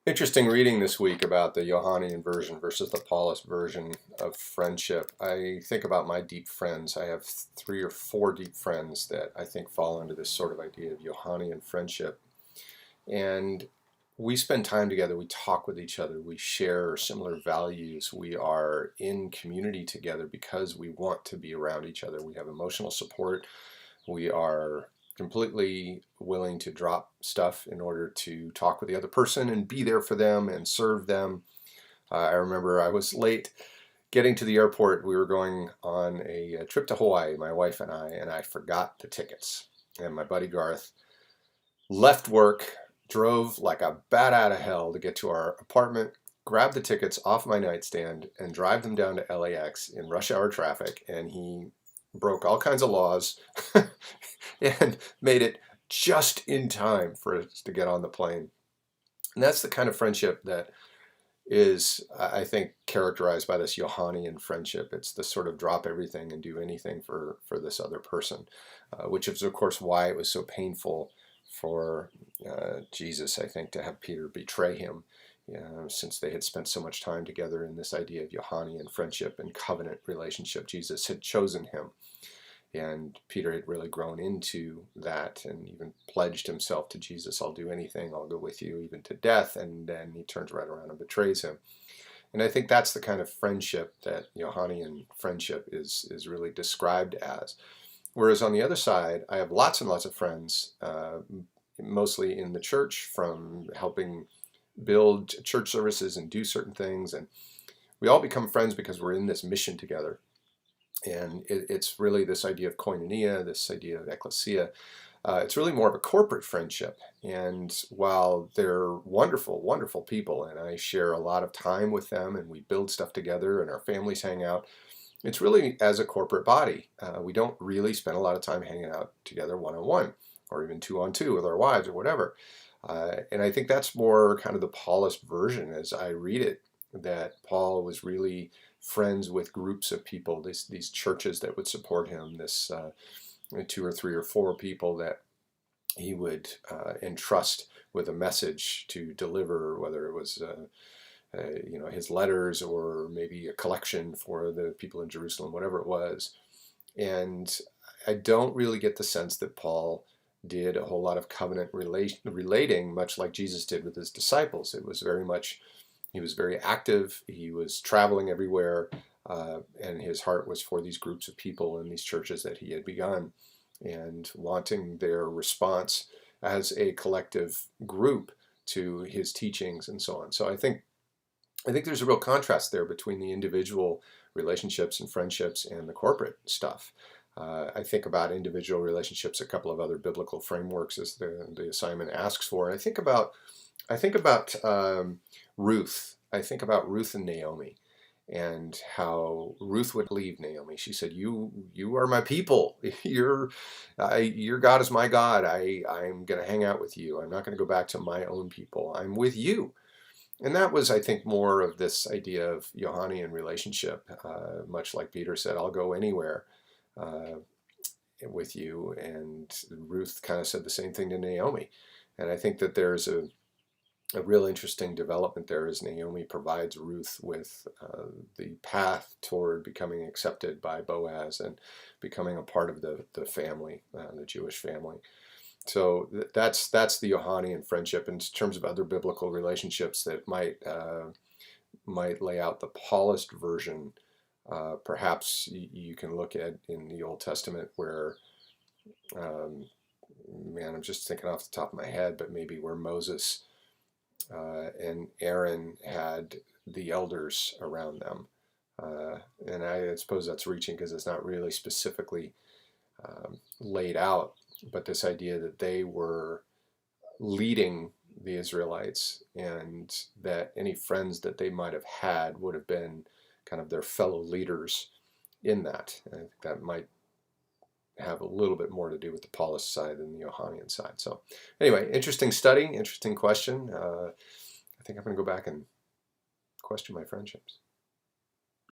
Interesting reading this week about the Johannine version versus the Paulist version of friendship. I think about my deep friends. I have three or four deep friends that I think fall into this sort of idea of Johannine friendship. And we spend time together, we talk with each other, we share similar values, we are in community together because we want to be around each other. We have emotional support, we are completely willing to drop stuff in order to talk with the other person and be there for them and serve them. I remember I was late getting to the airport. We were going on a trip to Hawaii, my wife and I forgot the tickets. And my buddy Garth left work, drove like a bat out of hell to get to our apartment, grabbed the tickets off my nightstand, and drive them down to LAX in rush hour traffic. And he broke all kinds of laws and made it just in time for us to get on the plane. And that's the kind of friendship that is, I think, characterized by this Johannine friendship. It's the sort of drop everything and do anything for this other person, which is, of course, why it was so painful for Jesus, I think, to have Peter betray him, since they had spent so much time together in this idea of Johannine friendship and covenant relationship. Jesus had chosen him. And Peter had really grown into that and even pledged himself to Jesus. I'll do anything, I'll go with you, even to death. And then he turns right around and betrays him. And I think that's the kind of friendship that Johannine friendship is really described as. Whereas on the other side, I have lots and lots of friends, mostly in the church, from helping build church services and do certain things. And we all become friends because we're in this mission together. And it's really this idea of koinonia, this idea of ecclesia. It's really more of a corporate friendship. And while they're wonderful, wonderful people, and I share a lot of time with them, and we build stuff together, and our families hang out, it's really as a corporate body. We don't really spend a lot of time hanging out together one-on-one, or even two-on-two with our wives or whatever. And I think that's more kind of the Paulist version as I read it, that Paul was really friends with groups of people, these churches that would support him, this two or three or four people that he would entrust with a message to deliver, whether it was his letters or maybe a collection for the people in Jerusalem, whatever it was. And I don't really get the sense that Paul did a whole lot of covenant relating, much like Jesus did with his disciples. It was very much, he was very active, he was traveling everywhere, and his heart was for these groups of people and these churches that he had begun, and wanting their response as a collective group to his teachings and so on. So I think there's a real contrast there between the individual relationships and friendships and the corporate stuff. I think about individual relationships, a couple of other biblical frameworks as the assignment asks for. I think about Ruth. I think about Ruth and Naomi, and how Ruth would leave Naomi. She said, "You are my people. Your God is my God. I'm going to hang out with you. I'm not going to go back to my own people. I'm with you." And that was, I think, more of this idea of Johannine relationship, much like Peter said, "I'll go anywhere uh, with you." And Ruth kind of said the same thing to Naomi. And I think that there's a real interesting development there as Naomi provides Ruth with the path toward becoming accepted by Boaz and becoming a part of the family, the Jewish family. So that's the Johannine friendship. In terms of other biblical relationships that might lay out the Paulist version, perhaps you can look at in the Old Testament where, um, man, I'm just thinking off the top of my head, but maybe where Moses and Aaron had the elders around them. And I suppose that's reaching because it's not really specifically laid out, but this idea that they were leading the Israelites and that any friends that they might have had would have been kind of their fellow leaders in that. And I think that might have a little bit more to do with the Paulist side than the Johannine side. So anyway, interesting study, interesting question. I think I'm going to go back and question my friendships.